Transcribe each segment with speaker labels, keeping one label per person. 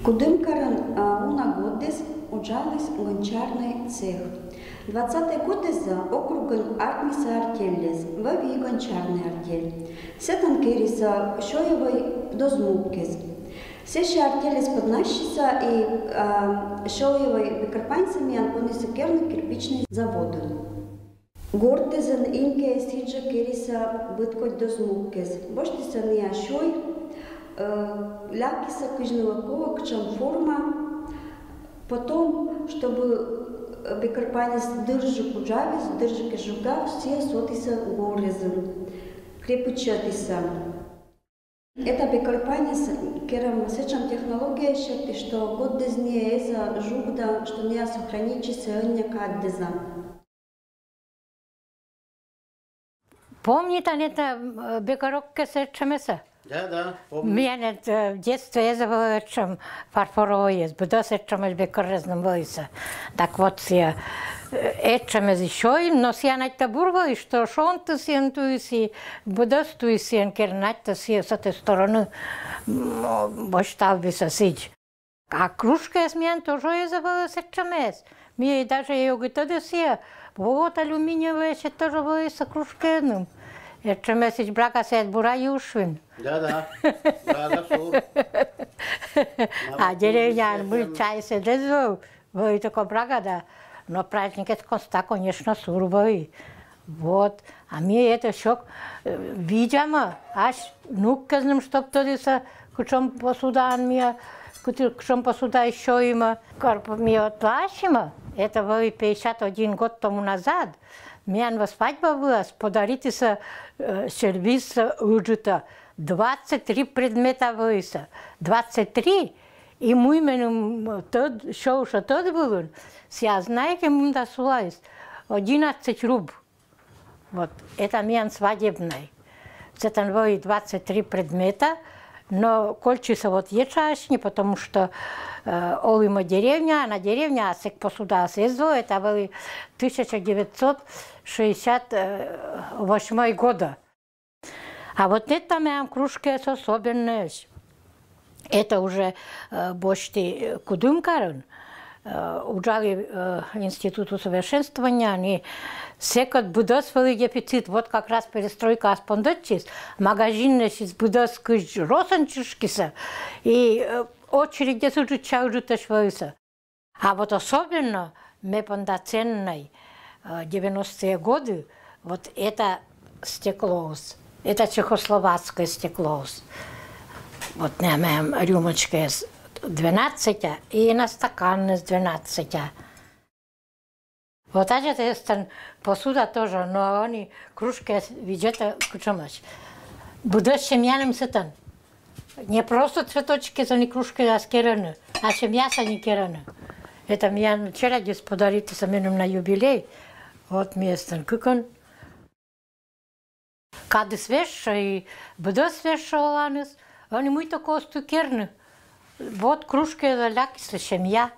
Speaker 1: Кудымкаран унагодес уджалис гончарный цех. 20-е годы за округан артниса артеллес, вави гончарный артель. Сетан кериса шоевой дозмуккес. Сещи артелес поднащиса и шоевой бекарпанцами анпониса керны кирпичный заводы. Гортезен инке сиджа кериса быткоть дозмуккес. Боштиса не ашой, лякиса кыжнылакова кчам форма. Потом, чтобы бекарпанец дыржи куджавис, дыржи кежуга, все сотиса горезен, крепучатиса. Это бекарпанец, керам сечам технология считает, что год дезне эза жугда, что не сохраничится няка деза.
Speaker 2: Помните, это бекарокке сечамеса?
Speaker 3: Да, помню.
Speaker 2: Меня в детстве я чем фарфоровое, буду чем бекарезным войса. Так вот я чем еще им, но я на табурвой, что шонты сентуиси, буду стуиси, кернать-то с этой стороны, бочтал сосить. А кружка с меня тоже я забыла сечамес. Мне даже ее говорит, все, вот алюминиевая ще тоже войса кружкеным. Jeszcze meseć braka se bura juszwin.
Speaker 3: Да, сур.
Speaker 2: А деревня мы чай се дезу, вы только брага да. Но праздник это коста, конечно, суровый. Вот. А мне это шок. Видимо, аж нукказным, чтоб то диса, кучом посуда мне, кучом посуда еще има, карп мне отплачимо. Это вы 51 год тому назад. Меня свадьба была, подарите сервис уджита. 23 предмета выйса. 23. И мы именно тот, что тот был, я знаете, мы досылались 11 руб. Вот, это меня свадебный. Это было 23 предмета, но кольчиса вот ечашни, потому что Олима деревня, на деревня, а сек посуда съездила, это было 1968 года. А вот это моя кружка особенная. Это уже почти Кудымкаран. Уджали институт усовершенствования, они секот будосвали дефицит. Вот как раз перестройка аспондотчис, магазин с будоской росанчишкиса и очередь уже чаужуташвалися. А вот особенно мне полноценной 90-е годы вот это стекло, это чехословацкое стекло. Вот на моем рюмочке с 12 и на стакан с 12. Вот это посуда тоже, но они кружки видят кучомач. Будешь семьяным сетан. Не просто цветочки, они кружки, а скерены, а семьяса не керены. Это мне вчера здесь подарили самим на юбилей. Вот место кукон. Когда свежо и буду свежо, они muito косту керны. Вот кружки ляки семья.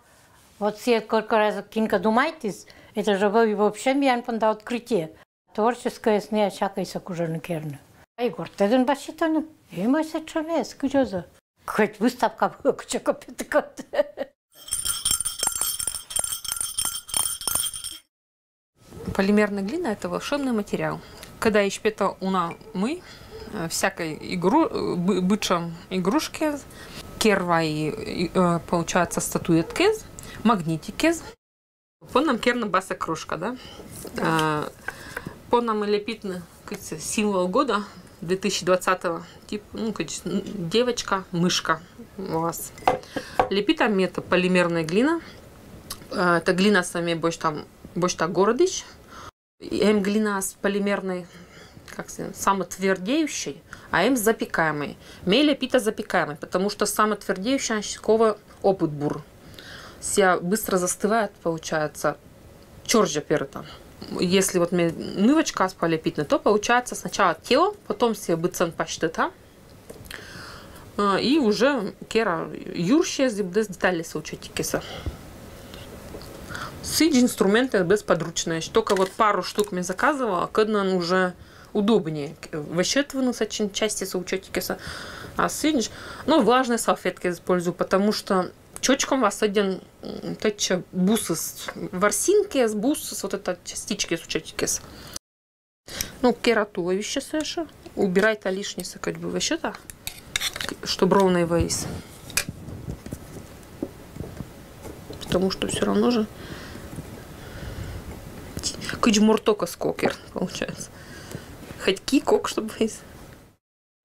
Speaker 2: Вот все сколько раз кинка думаетесь, это же вы вообще меня панда открытие. Творческое сне всякое кужерны керны. Игорь, ты один баситон? И мы се чемес, кучоза. Хоть выставка кучака пятикот.
Speaker 4: Полимерная глина – это волшебный материал. Когда ищем это мы всякой бычам игрушки, керва и получается статуэтки, магнитики. По нам керна баса кружка, да? По нам лепит символ года 2020-го, типа, девочка, мышка у вас. Лепит там это полимерная глина. Это глина сами больше городищ. М глина с полимерной, как сказать, самотвердеющей, а М запекаемой. Мей лепита запекаемой, потому что самотвердеющая щекова опыт бур. Вся быстро застывает, получается, чоржа перета. Если вот мне нывочка полепить, то получается сначала тело, потом все быцен паштета, и уже кера юрще без деталей случатикиса. Сидж инструменты бесподручные. Только вот пару штук мне заказывала, когда уже удобнее. Вещетванусь очень части соучетикиса. А сидж, влажные салфетки использую, потому что чочком вас один тече бусыс ворсинки, с бусыс, вот это частички сучетикес. Ну, кератуловище сэша. Убирай-то лишнее, как бы, вообще-то, чтобы ровно его есть. Потому что все равно же кыджмуртока скокер, получается. Хоть кик-кок, чтобы есть.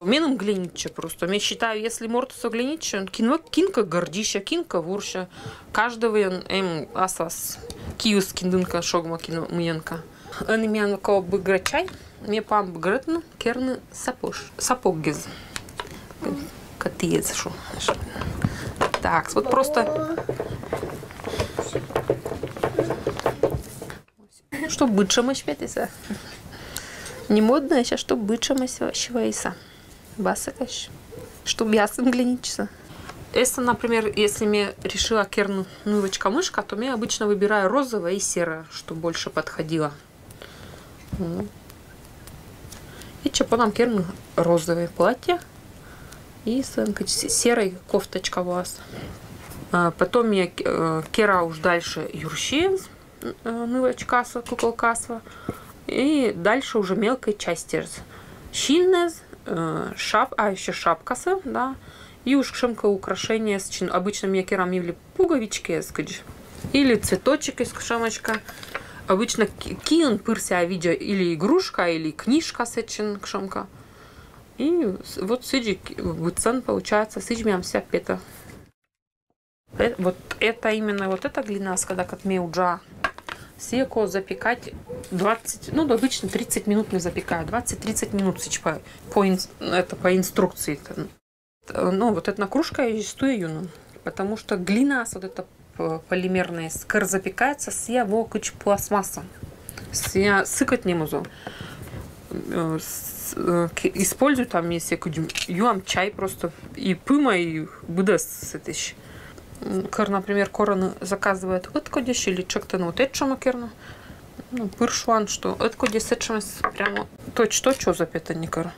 Speaker 4: Меном глинича просто. Я считаю, если мортуса глинича, кинка гордища, кинка вурща. Каждого асас киус киндынка шогма кинуенка. Он имеет кого бы грачай, мне пам гретну керны сапогез. Катиец шо. Так, вот просто. Что бычама шпетися. Не модно, сейчас что бычама швейса. Басакаш. Что мясом глиничится. Если, например, если я решила керну нывочка-мышка, то я обычно выбираю розовое и серое, что больше подходило. И чапонам керну розовое платье и серой кофточка у вас. Потом я кера уж дальше юрщи нывочкаса, куколкасва. И дальше уже мелкой части. Щильнез, еще шапкаса, да. И уж шемка украшения, обычно мне керам или пуговички, или цветочек из шамочка. Обычно киен пырся видео или игрушка, или книжка сечин кшамка. И вот сиджи выцен получается, сиджмям вся пета. Вот это именно вот эта глина, когда как меуджа. Секо запекать 20, ну обычно 30 минут не запекаю, 20-30 минут это по инструкции. Ну вот эта кружка я чистую ее, потому что глина вот эта полимерная скоро запекается с вокыч пластмасса. Сыкать не могу. Использую там если юам чай просто и пыма и будас этиш. Например, корон заказывает откодиш или чек-то на вот этому керну. Ну, пыршуан, что откодиш сечем прямо точно что запета никара.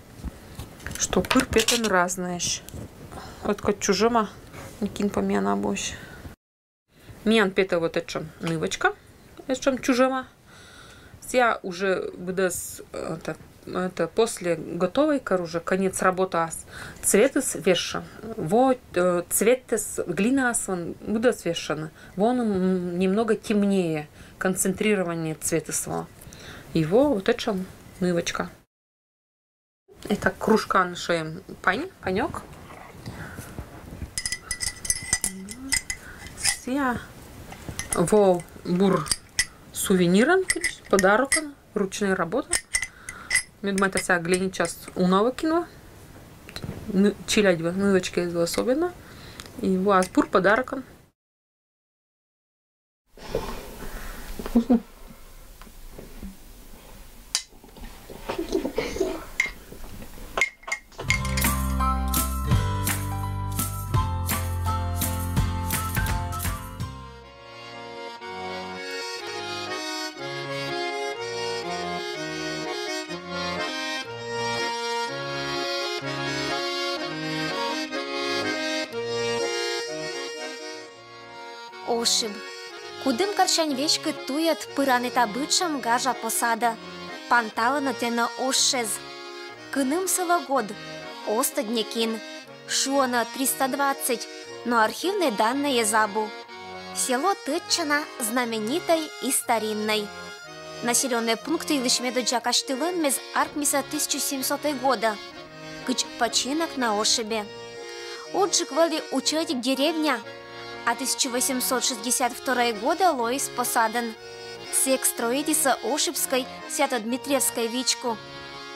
Speaker 4: Что пыр петен разное. Откод чужима никин помена больше. Миян пета вот этим нывочка, этим чужима. Я уже буду это после готовой уже конец работы цветы свешен. Вот цветы глина буду свешена. Вон немного темнее, концентрирование цвета своего. Его вот этим нывочка. Это кружка нашей панек. Я во бур сувениром, подарок, ручная работа. Медмета ся глини част унова кино. Чилядьва нывочка из особенно. И вас бур подарок. Вкусно.
Speaker 5: Ошиб. Кудым каршань вешкы туят пыраныта бычам гажа посада. Панталана тена ошез. Кыным год. Остаднекин. Шуана 320. Но архивные данные забу. Село Тытчина знаменитой и старинной. Населенные пункты Лышмеду Джакаштылын мез Аркмиса 1700 года. Кыч починок на Ошибе. Отжиг вали учетик деревня. А 1862 года Лоис посадан. Сек строитиса Ошибской Свято-Дмитриевской вичку.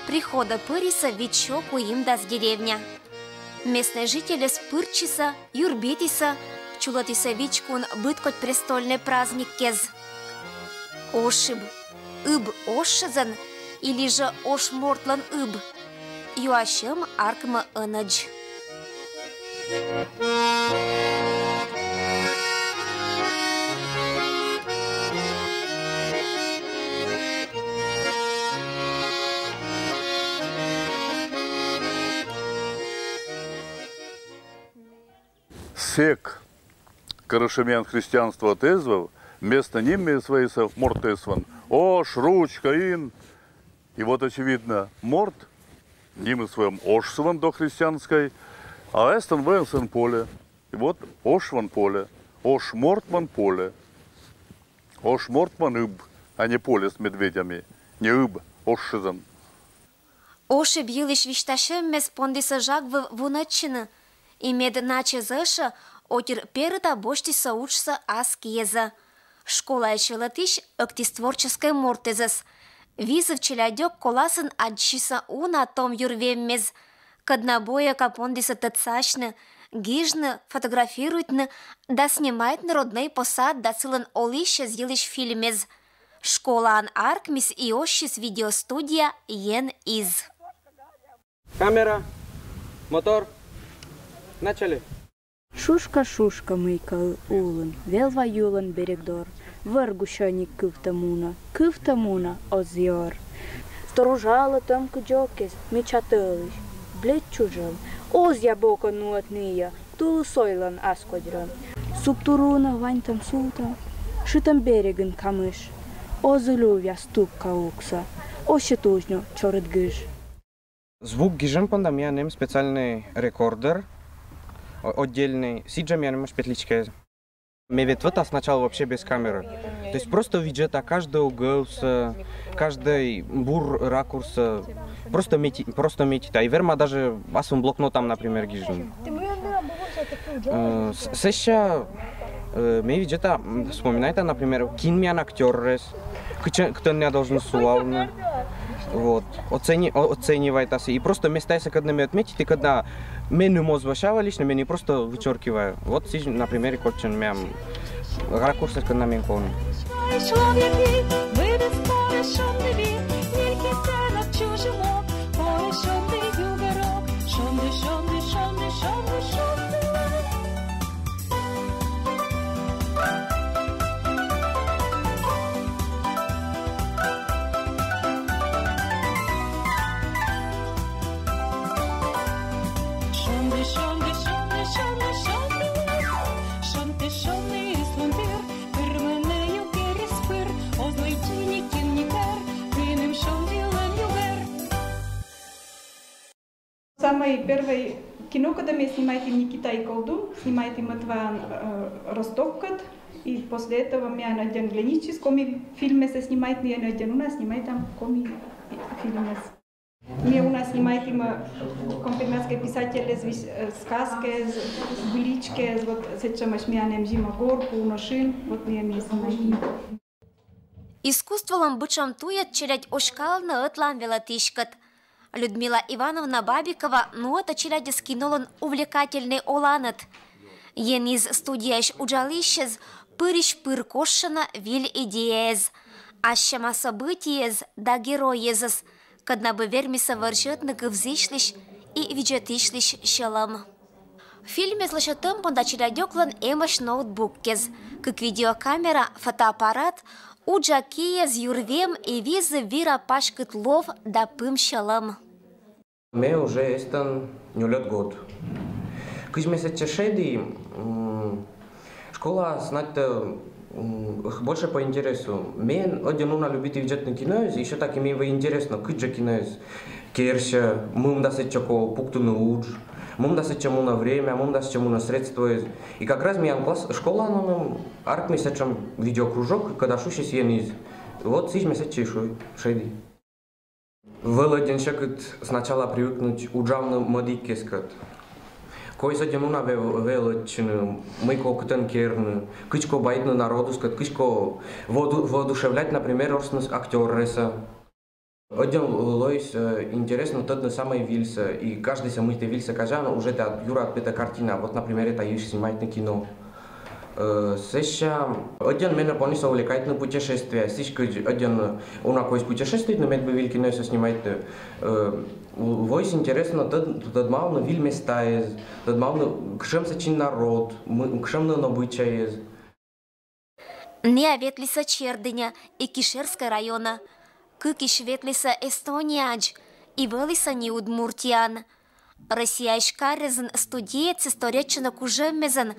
Speaker 5: Прихода пыриса вичоку им даст деревня. Местные жители с пырчиса, юрбитиса, чулатиса вичкун быткоть престольный праздник кез. Ошиб. Иб ошизан или же ошмортлан иб. Юашем аркма анадж.
Speaker 3: Сек скорошемян христианство отезвав, вместо ними свои мортесван. Ош, ручка, ин. И вот, очевидно, морт, ним своем ошсван до христианской, а эстон венсен поле. И вот ошван поле, ош мортман поле. Ош мортман ыб, а не поле с медведями. Не ыб, ошшизан.
Speaker 5: Оши бьилиш вишташем мес пондиса жак в вунатчина. И мед наче зэша отир перыта боштиса учса аскеза. Школа ещелатиш актистворческой мортезас. Визов челядек коласын адчиса уна том юрвеммез. Каднабоя капондиса тацашны, гижны фотографируйтны, да снимает народный посад да сылын олище з'елиш фильмез. Школаан аркмис и ощис видеостудия ен из.
Speaker 6: Камера, мотор, начали.
Speaker 7: Шушка мыкал улын, велва юлын берегдор, варгушаник кыфтамуна озьор. Сторожала там куджокес, мечатылыш, блед чужал, озья бока нуатния, тулу сойлан аскодран. Субтуруна вань там султа, шитам берегын камыш, озылювя ступ каукса, ощетужню чорет гыш.
Speaker 6: Звук гижем пандамианем специальный рекордер, отдельный. Сиджем я немножко петличка. Меветвата сначала вообще без камеры. То есть просто виджета, каждый угол, каждый бур, ракурс, просто метит. А и верма даже асум блокнотом, например, гижем. Сеща, ме виджета, вспоминайте, например, кинмян актер, кто не должен суално. Вот, оценивает это. И просто места, если когда мы отметить, и когда мы не возвращали лично, мы не просто вычеркиваем. Вот здесь, например, кочен мям ракурс, когда мы помним.
Speaker 8: Самое первое кино, когда мы снимаем Никита и Колдун, снимаем Матван Ростоккат, и после этого мы один клинический фильм се снимаем, и один у нас снимаем там коми фильмы. Мы у нас снимаем компьютерские писатели, сказки, былички, вот сейчас мы анем зима горку, ношин, вот мы снимаем.
Speaker 5: Искусством бычам туят челядь ошкалны ытлан велатишкат. Людмила Ивановна Бабикова нота челяди скинулан увлекательный оланат. Ен из студияш уджалищез пырищ пыркошина виль идеез. Ащама событиез да героезес, когда бы вермиса варжетны гывзишлищ и виджетишлищ щелам. В фильме злощатым понда челядёклан эмаш ноутбуккез, как видеокамера, фотоаппарат, уджакиез юрвем и визы вира пашкат лов да пым щелам.
Speaker 6: Мне уже эстан нюлет год. Кыж месяце шеди, школа знать больше по интересу. Мен один уна любит видеть на кино, еще так и мне интересно, кыджа кино. Керша, мым да се чако пукту на уж, мым да се чему на время, мым да се чему на средства. И как раз меня школа, ну, арк месячем видеокружок, когда шуши съениз. Вот сись месяце шеди. Вълъден шъкът сначала привикнуть уджавна мъдикескът. Кой са денуна велъчна, мъйко кътън керна, къчко байдна народускът, къчко воодушевлять, например, орснас актьореса. Один лойс интересно тот на самой вильса, и каждый самый-то вильса кажа, но уже это юра отпета картина, вот, например, это ешь снимать на кино. Сеща, один меня понесла увлекательное путешествие. Сеща, один у нас какое путешествует, но меня бы вильки не снимает. Войс интересно, тот мал на виль места есть, тот мал на кшем сачин народ, кшем на обычай есть.
Speaker 5: Не ветлиса Чердыня и Кишерская района, кыкиш ветлиса Эстониядж и велиса не Удмуртиян. Россия ишкарезен студиец исторична кужемезен,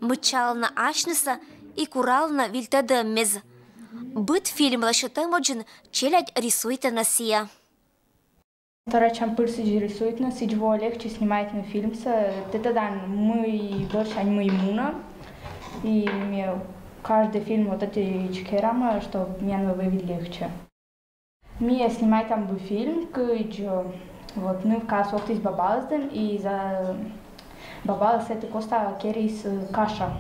Speaker 5: мычална ашныса и курална вильтадеммез. Быт фильмла шатемоджин челядь рисует на сия.
Speaker 7: Тарачам пырсы рисует на сидьво легче снимает на фильм са. Это дан мы больше мы иммуна. И мне каждый фильм вот эти чекерама, что мне вывели легче. Мне снимать там был фильм, где вот мы в кассе из Бабалсден и за Бабалс это коста керис каша.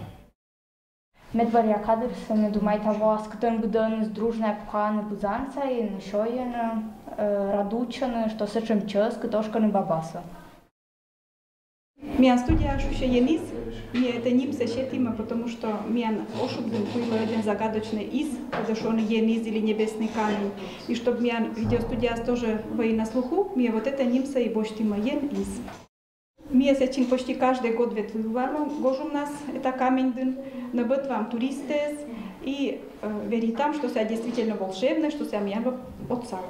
Speaker 7: Медваря кадр саме думай того, скъдън бъдън с дружна епоха на бузанца и на шояна, радучана, что съчем чъс, катошка на бабаса.
Speaker 8: Миан студия шуша енис, мне это ним сещетима, потому что миан ошубден был один загадочный из, подошел енис или небесный камень. И чтобы миан видеостудия тоже вы на слуху, мне вот это нимса и боштима ен из. Мие сечин почти каждый год ветвывам, гожу у нас это камень дын, набытвам туристес и веритам, что ся действительно волшебно, что ся миява отцава.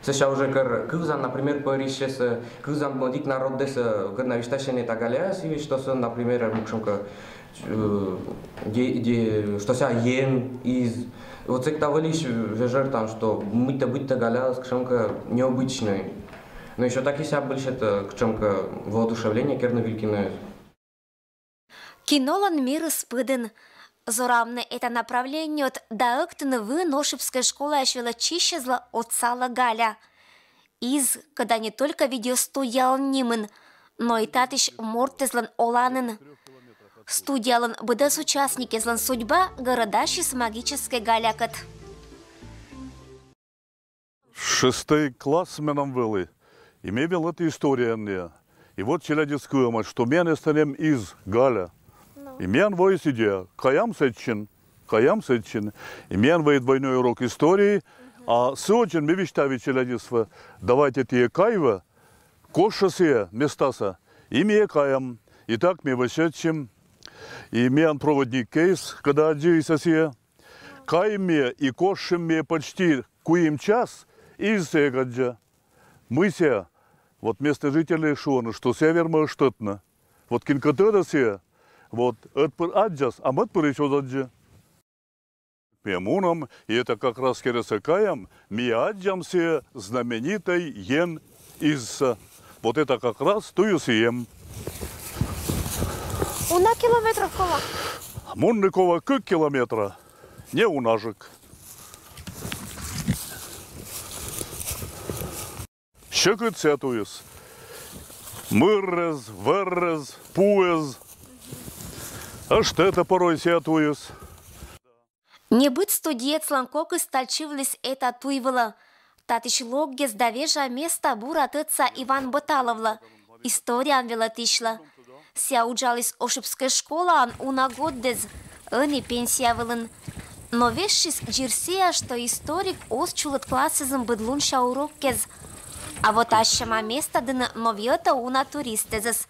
Speaker 6: Сега уже кълзан, например, паришес, кълзан младик народ деса, când нависташене тагаля, си что са, например, мукшамка, что ся ен из, вот цек тавалиш вежер там, что мы-то быть тагаля, скшамка необычный. Но еще так и ся больше это к чемка воодушевление керна Вилькина.
Speaker 5: Кинолан мир испыдан. Зорамне это направление от даъктна в Ношипской школы ащвелачищезла от сала Галя. Из, когда не только видеостудиал нимын, но и татиш мортезлан оланын. Студиалан быдас участники злан судьба городаши с магической галякат.
Speaker 3: 6 класс менам вели. И мне вел эта история не. И вот челядискую мать, что мен станем из Галя. И мен воис идея, каям сетчин. И мен воит двойной урок истории, а сочен мы виштави челядисва. Давайте те кайва, коша сия, местаса, и мне каям. И так мы вышедшим. И мен проводник кейс, когда отдеется сия. Каем мне и кошим мне почти куим час из сегаджа. Мы сия. Вот место жителей Шона, что север Маштатна. Вот кинкатера се, вот отпор аджас, а мы отпор еще аджа. Пемуном, и это как раз кересакаем, ми аджам се знаменитой ен из. Вот это как раз тую сием.
Speaker 5: Уна километров кова?
Speaker 3: Мунникова как километра, не унажек. Щекот сетуес. Мыррез, веррез, пуез. А что это порой сетуес?
Speaker 5: Не быть студиет сланкок и стальчивлись это туйвала. Татиш логгез давежа места бура тыца Иван Баталовла. История анвела тишла. Ся уджалис ошибская школа ан унагоддез. Они пенсия вылын. Но вешшис джирсия, что историк осчулат классизм быдлунша уроккез. А вот ащама место дына новьета уна туристезас.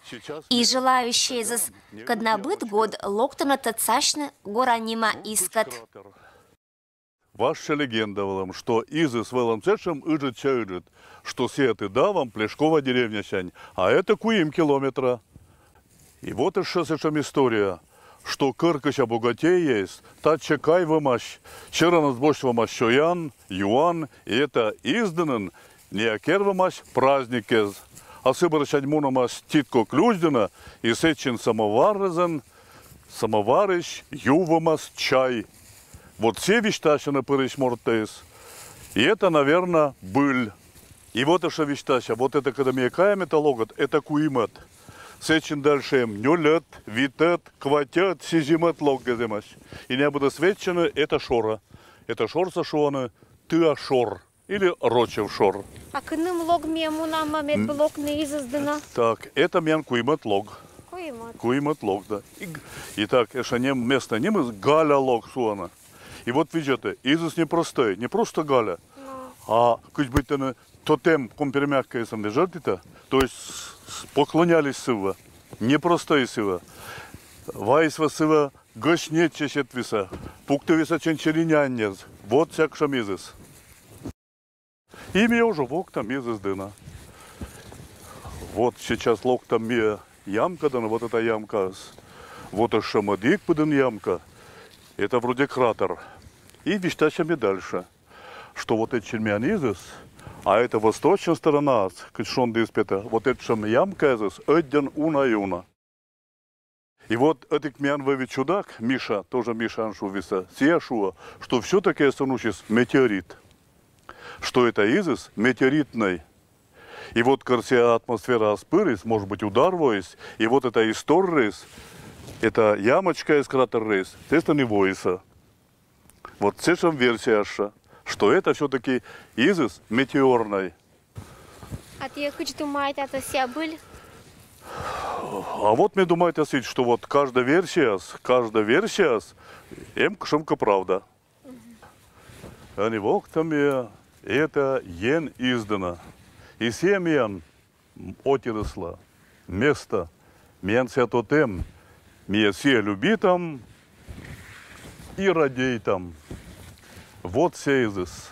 Speaker 5: И желающие зас, когда быт год локтана тацашны горанима искат.
Speaker 3: Ваша легенда вам, что изы велом цешем ижит чаиджит, что сеты да вам Плешкова деревня сянь, а это куим километра. И вот еще сечем история, что кыркача богатей есть, та чекай вымащ, чера нас больше вымащ шоян, юан, и это изданен, не акервамаш праздникез, а сыборочать мунамаш титко ключдена и сечин самоварезен, самоварищ ювамас чай. Вот все вещтаща пырыш мортес. И это, наверное, быль. И вот это вещтаща, вот это когда мекаем это логот, это куимат. Сечин дальше нюлет, витет, кватет, сизимат логгеземаш. И не буду свечено, это шора. Это шор сашуана, ты ашор. Или рочев шор.
Speaker 5: А кыным лог мему нам амет блок не изоздана?
Speaker 3: Так, это мен куимат лог. Куимат лог, да. Итак, это не место не мы галя лог суана. И вот видите, изус непростой, не просто галя, а как быть тотем компермягкая сам лежат-то, то есть поклонялись сыва, непростой сыва. Вайсва сыва гошнет чешет виса, пуктовиса ченчеринянец, вот всяк шамизис. Имя уже вок там из издына. Вот сейчас лок там ямка, да, вот эта ямка. Вот и шамадик подын ямка. Это вроде кратер. И вещтачами дальше, что вот эти чермянизис, а это восточная сторона, кшон диспета, вот это шам ямка здесь, один уна. И вот этот мянвый чудак, Миша, тоже Миша Аншувиса, Сиашуа, что все-таки станучись метеорит. Что это изис? Метеоритный. И вот корся атмосфера аспырис, может быть удар войс, и вот это исторрис, это ямочка из кратер рейс, это не войса. Вот цешем версия, что это все-таки изис метеорный.
Speaker 5: А ты хочешь думать, это все были?
Speaker 3: А вот мне думаете, что вот каждая версия, шумка правда. Они воктами это ен издана. И семьян отиросла место, мен святотем, мне все любитам и радейтам. Вот сейзис.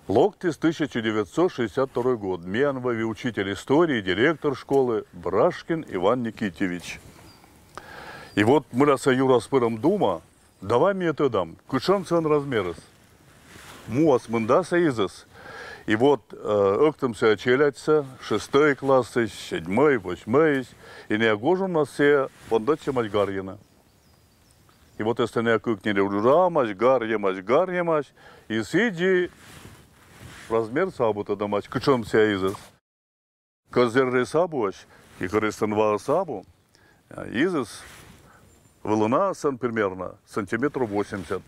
Speaker 3: Локтис 1962 год. Меновый учитель истории, директор школы Брашкин Иван Никитьевич. И вот мы раз Юра с пыром дума, давай мне это дам. Кушан цен размерес. Муас мындаса изис. И вот октамся челяться, 6 классы, 7, 8, и не огожу нас все поддача Гарьина. И вот если не кукнили урамась, гарьемась, и сиди размер сабу-то домать, кучом ся изис. Козерры сабуаш, и користанва сабу, изис волна примерно сантиметров 80.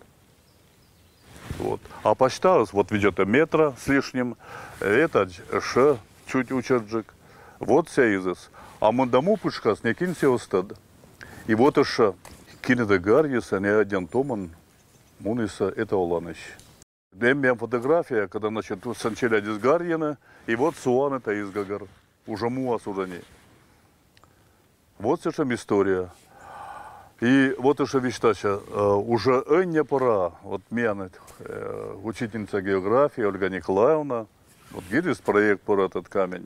Speaker 3: Вот. А посчиталось, вот ведет метра с лишним, это чуть учерджик. Вот ся изис. А мандаму пушка с некин остад. И вот еще кинеда гарьеса, не один томан, муниса, это оланыш. Демьям фотография, когда, значит, санчеля из Гарьина, и вот суан это из Гагар. Уже муас уже не. Вот совершенно история. И вот еще вещтача, уже не пора, вот меня учительница географии Ольга Николаевна, вот гирис проект про этот камень.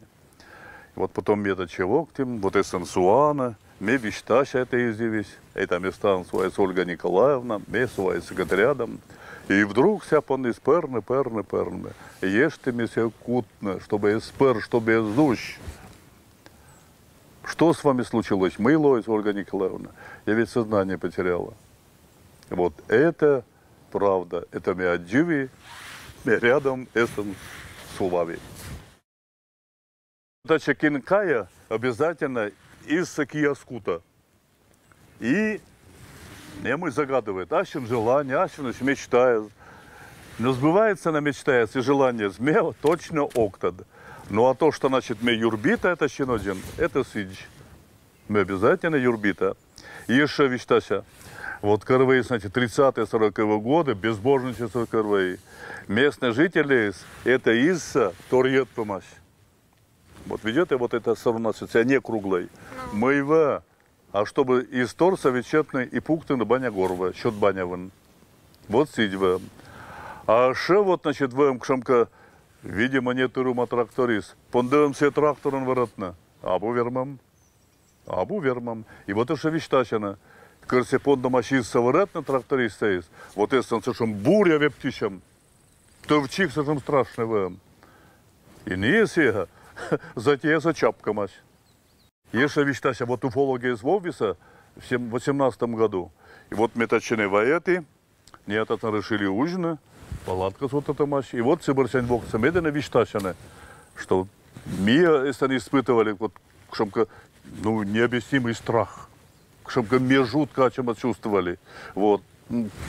Speaker 3: И вот потом мне это чевоктим, вот это суана, мне вещтача это издевись, это места своя с Ольга Николаевна, мне своя секретарядом. И вдруг вся понис перны. Ешьте мне все кутно, чтобы я спер, чтобы я зущ. Что с вами случилось? Мылось, Ольга Николаевна. Я ведь сознание потеряла. Вот это правда. Это меня дживи, рядом эстон сулави. Дача кинкая обязательно из сакияскута. И мы загадывает, ащен желание, ащен мечтает. Но сбывается на мечтает, и желание змея точно октад. Ну а то, что значит мы юрбита, это щенодин, это сидж. Мы обязательно юрбита. И еще вещтася. Вот корвей, значит, 30-40 годы, безбожничество корвей. Местные жители, это из-за торьет помощь. Вот видите, вот это сорнасит, не круглый. Мы его. А чтобы из торса вечетный и пукты на баня горва, счет баня вон. Вот сидьва. А ще вот, значит, вем кшамка, видимо, нету рума тракторист. Пондевем все трактором воротно. Абу вермам. И вот это вещтачено. Корсе пондом ашисса воротно тракторист стоит. Вот это совершенно буря вептищем. То в чих совершенно страшный вем. И не сега, затея за чапка мать. Еще вещтася, вот уфология из Вовиса в 18 году. И вот метачены воеты, не это решили ужина, палатка с вот это мать. И вот сибирсянь вокса медленно вещтачены, что мы если испытывали вот, шумка, ну, необъяснимый страх, шумка мне жутко чем чувствовали. Вот,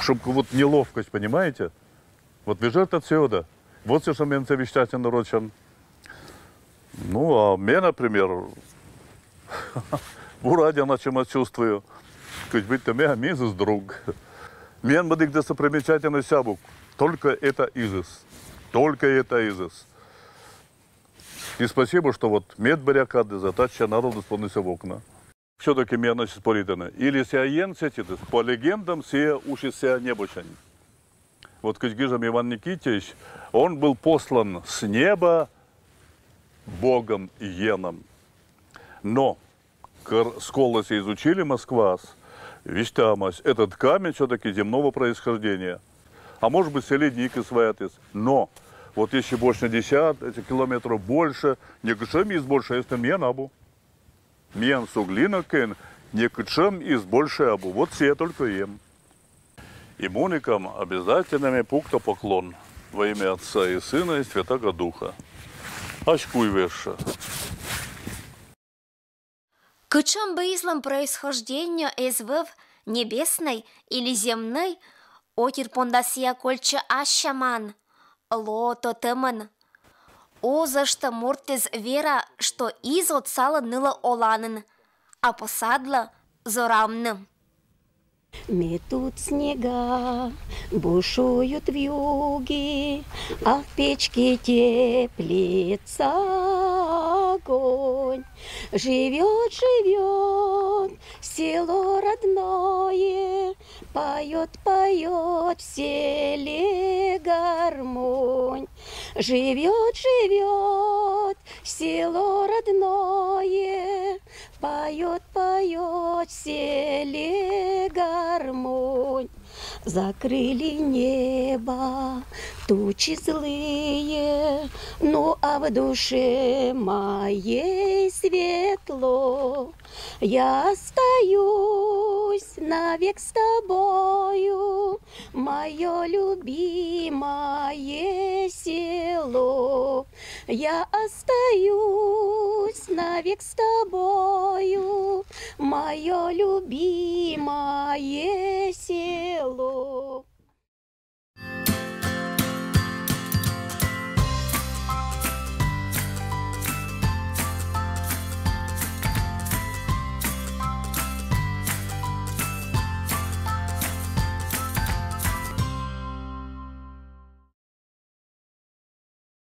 Speaker 3: шумка вот неловкость, понимаете? Вот бежит отсюда. Вот все, что мне вещтачен нарочен. Ну, а мне, например, Бурадя, на чем я чувствую, хоть быть то меня мизис друг. Мен мадик достопримечательный сябук. Только это изис. И спасибо, что вот медбарякады затача народу сполнился в окна. Все-таки меня значит политано. Или сяен сетитес, по легендам сея уши сея небочань. Вот Кычгижам Иван Никитьевич, он был послан с неба Богом и Йеном. Но сколоси изучили Москвас, вестямась, этот камень все-таки земного происхождения. А может быть, селедник и святец. Но вот если больше на 10 километров больше, не кычем из больше, если мен абу. Мен суглина кен, не кычем из больше абу. Вот все только ем. И муникам обязательно пукта поклон во имя Отца и Сына и Святого Духа. Ашкуй веша.
Speaker 5: Кычем бейслом происхождения СВ небесной или земной, отир пондасия кольча ашаман, лото теман. О, за что мортез вера, что из отсала ныла оланын, а посадла зорамным.
Speaker 9: Метут снега, бушуют вьюги, а в печке теплится огонь. Живет, живет село родное, поет, поет в селе гармонь. Живет, живет село родное, поет, поет в селе гармонь. Закрыли небо тучи злые, ну а в душе моей светло. Я остаюсь навек с тобою, мое любимое село. Я остаюсь навек с тобою, мое любимое село.